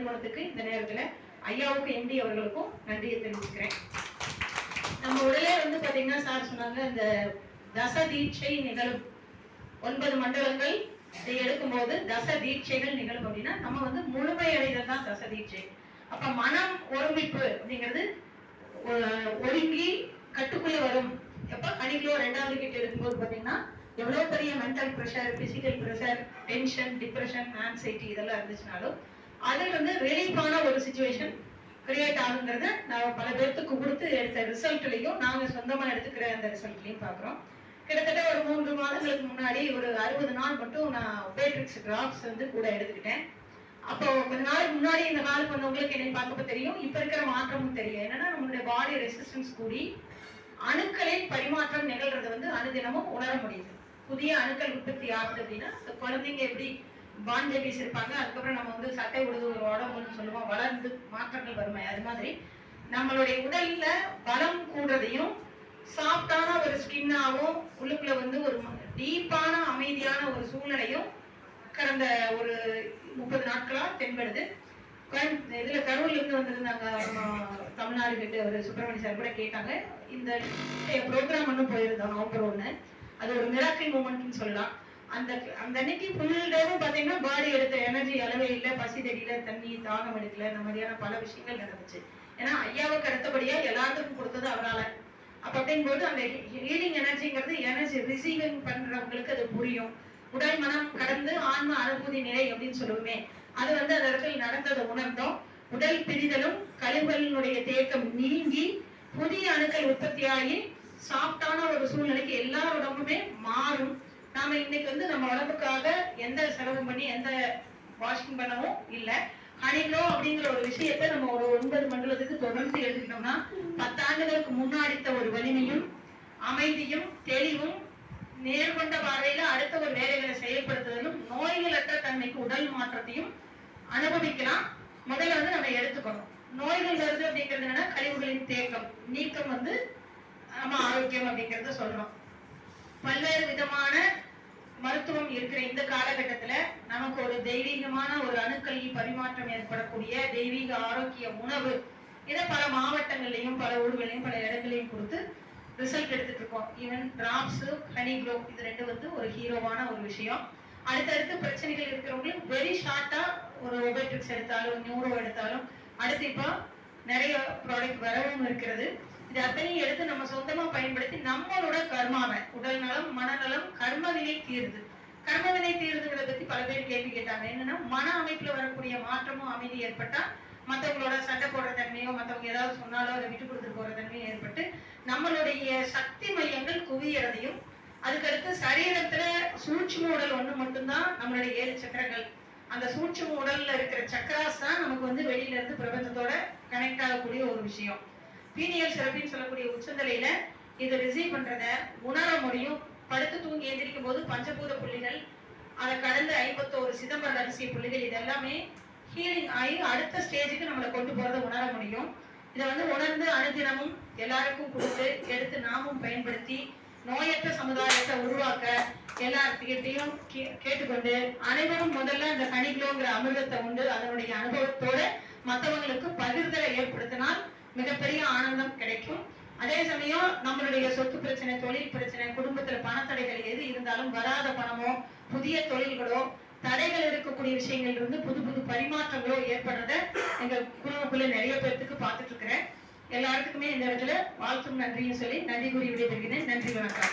நிறுவனத்துக்கு இந்த நேரத்துல ஐயாவுக்கு எம்டி அவர்களுக்கும் நன்றியை தெரிவிக்கிறேன். நம்ம உடலே வந்து பாத்தீங்கன்னா சார் சொன்னாங்க, இந்த தச தீட்சை நிகழும் 9 மண்டலங்கள் எடுக்கும்போது தச தீட்சைகள் நிகழும் அப்படின்னா நம்ம வந்து முழுமை அடைதல் தான் தச தீட்சை. அப்ப மனம் ஒருமிப்பு அப்படிங்கிறது ஒடுங்கி கட்டுக்குள்ள வரும். எப்ப கணிகளோ 2வது கிட்ட இருக்கும்போது பாத்தீங்கன்னா எவ்வளவு பெரிய mental pressure, physical pressure, tension, depression, anxiety இதெல்லாம் இருந்துச்சுனாலும் அதில் வந்து ரிலீஃபான ஒரு சிச்சுவேஷன் கிரியேட் ஆகுங்கிறத நான் பல பேர்த்துக்கு கொடுத்து எடுத்த ரிசல்ட்லையும் நாங்க சொந்தமா எடுத்துக்கிற அந்த ரிசல்ட்லையும் பாக்குறோம். கிட்டத்தட்ட ஒரு 3 மாதங்களுக்கு முன்னாடி ஒரு 60 நாள் மட்டும் நான் ஒபேட்ரிக்ஸ் டிராப்ஸ் வந்து கூட எடுத்துக்கிட்டேன். அப்போ கொஞ்ச நாளுக்கு முன்னாடி இந்த நாளுக்கு வந்தவங்களுக்கு என்னை பார்க்கப்ப தெரியும், இப்ப இருக்கிற மாற்றமும் தெரியும். என்னன்னா நம்மளுடைய பாடி ரெசிஸ்டன்ஸ் கூடி அணுக்களின் பரிமாற்றம் நிகழ்றதை வந்து அனுதினமும் உணர முடியுது. புதிய அணுக்கள் உற்பத்தி ஆகுது அப்படின்னா குழந்தைங்க எப்படி பான் பேபிஸ் இருப்பாங்க, அதுக்கப்புறம் நம்ம வந்து சட்டை உழுது ஒரு உடம்புன்னு சொல்லுவோம், வளர்ந்து மாற்றங்கள் வருமே, அது மாதிரி நம்மளுடைய உடல்ல பலம் கூடுறதையும் சாஃப்டான ஒரு ஸ்கின்னாவும் உள்ளுக்குள்ள வந்து ஒரு டீப்பான அமைதியான ஒரு சூழ்நிலையும் கடந்த ஒரு 30 நாட்களா தென்படுது. இதுல கரூர்ல இருந்து வந்திருந்தாங்க தமிழ்நாடு கிட்ட ஒரு சுப்பிரமணிய சார் கூட கேட்டாங்க, இந்த ப்ரோக்ராம் ஒன்றும் போயிருந்தோம் நவம்பர் 1. அது ஒரு மிராக்கிள் மூமெண்ட்னு சொல்லலாம். அந்த அன்னைக்கு ஃபுல் டேவும் பாத்தீங்கன்னா பாடி எடுத்த எனர்ஜி அளவே இல்லை, பசி தெரியல, தண்ணி தாகம் எடுக்கல, இந்த மாதிரியான பல விஷயங்கள் நடந்துச்சு. ஏன்னா ஐயாவுக்கு அடுத்தபடியா எல்லாத்துக்கும் கொடுத்தது அவரால. அப்ப அப்படிங்கும்போது அந்த ஹீலிங் எனர்ஜிங்கிறது எனர்ஜி ரிசீவிங் பண்றவங்களுக்கு அது புரியும். உடல் மனம் கடந்து ஆன்ம அனுபூதி நிலை அப்படின்னு சொல்லுவோமே, அது வந்து அந்த இடத்துல நடந்ததை உணர்ந்தோம். உடல் பிரிதலும் கழிவுகளினுடைய தேக்கம் நீங்கி புதிய அணுக்கள் உற்பத்தியாகி சாஃப்டான ஒரு சூழ்நிலைக்கு எல்லா உடம்புமே மாறும். நாம இன்னைக்கு வந்து நம்ம உடம்புக்காக எந்த செலவு பண்ணி எந்த வாஷிங் பண்ணவும் இல்லை. ஹனிக்ரோ அப்படிங்கிற ஒரு விஷயத்த நம்ம ஒரு 9 மண்டலத்துக்கு தொடர்ந்து எடுத்துக்கிட்டோம்னா 10 ஆண்டுகளுக்கு முன்னாடித்த ஒரு வலிமையும் அமைதியும் தெளிவும் நேர்கொண்ட பார்வையில அடுத்த ஒரு வேலைகளை செயல்படுத்துதலும் நோய்களற்ற தன்மைக்கு உடல் மாற்றத்தையும் அனுபவிக்கலாம். முதல்ல வந்து நம்ம எடுத்துக்கணும். நோய்கள் வருது அப்படிங்கிறது என்னன்னா கழிவுகளின் தேக்கம் நீக்கம் வந்து நம்ம ஆரோக்கியம் அப்படிங்கறத சொல்றோம். பல்வேறு விதமான மருத்துவம் இருக்கிற இந்த காலகட்டத்துல நமக்கு ஒரு தெய்வீகமான ஒரு அணுக்கள் பரிமாற்றம் ஏற்படக்கூடிய தெய்வீக ஆரோக்கிய உணவு இதை பல மாவட்டங்கள்லயும் பல ஊர்களையும் பல இடங்களையும் கொடுத்து ரிசல்ட் எடுத்துட்டு இருக்கோம். ஈவன் டிராப்ஸ், ஹனிக்ரோ இது 2 வந்து ஒரு ஹீரோவான ஒரு விஷயம். அடுத்தடுத்து பிரச்சனைகள் இருக்கிறவங்களுக்கு வெரி ஷார்ட்டா ஒரு ஒபேட்ரிக்ஸ் எடுத்தாலும் நியூரோ எடுத்தாலும் அடுத்து இப்போ நிறைய ப்ராடக்ட் வரவும் இருக்கிறது. இது அத்தனையும் எடுத்து நம்ம சொந்தமா பயன்படுத்தி நம்மளோட கர்மாவை உடல் நலம் மனநலம் கர்மவினை தீருது. கர்மவினை தீருதுங்கிறத பத்தி பல பேர் கேள்வி கேட்டாங்க. என்னன்னா மன அமைப்புல வரக்கூடிய மாற்றமும் அமைதி ஏற்பட்டா மற்றவங்களோட சண்டை போடுற தன்மையோ மற்றவங்க ஏதாவது சொன்னாலோ அதை விட்டு கொடுத்துட்டு போற தன்மையும் ஏற்பட்டு நம்மளுடைய சக்தி மையங்கள் குவியறதையும் அதுக்கடுத்து சரீரத்துல சூட்சும உடல் ஒண்ணு மட்டும்தான் நம்மளுடைய 7 சக்கரங்கள். அந்த சூட்சும உடல்ல இருக்கிற சக்கராஸ் தான் நமக்கு வந்து வெளியில இருந்து பிரபஞ்சத்தோட கனெக்ட் ஆகக்கூடிய ஒரு விஷயம். பீனியல் சிறப்பின்னு சொல்லக்கூடிய உச்சந்தலையில இதை ரிசீவ் பண்றத உணர முடியும். படுத்து தூங்கி எந்திரிக்கும் போது பஞ்சபூத புள்ளிகள், அதை கடந்து 51 சிதம்பர ரகசிய புள்ளிகள், இது எல்லாமே ஹீலிங் ஆகி அடுத்த ஸ்டேஜுக்கு நம்மளை கொண்டு போறதை உணர முடியும். இதை வந்து உணர்ந்து அனுதினமும் எல்லாருக்கும் கொடுத்து எடுத்து நாமும் பயன்படுத்தி நோயற்ற சமுதாயத்தை உருவாக்க எல்லார்கிட்டையும் கேட்டுக்கொண்டு அனைவரும் முதல்ல இந்த ஹனிக்ரோங்கிற அமிர்தத்தை உண்டு அதனுடைய அனுபவத்தோட மற்றவங்களுக்கு பகிர்தலை ஏற்படுத்தினால் மிகப்பெரிய ஆனந்தம் கிடைக்கும். அதே சமயம் நம்மளுடைய சொத்து பிரச்சனை, தொழில் பிரச்சனை, குடும்பத்துல பணத்தடைகள் எது இருந்தாலும் வராத பணமோ புதிய தொழில்களோ தடைகள் இருக்கக்கூடிய விஷயங்கள் இருந்து புது புது பரிமாற்றங்களோ ஏற்படுறத எங்க குடும்பக்குள்ள நிறைய பேருக்கு பார்த்துட்டு இருக்கிறேன். எல்லாருக்குமே இந்த இடத்துல வாழ்த்தும் நன்றியும் சொல்லி நன்றி கூறி விடைபெறுகிறேன். நன்றி, வணக்கம்.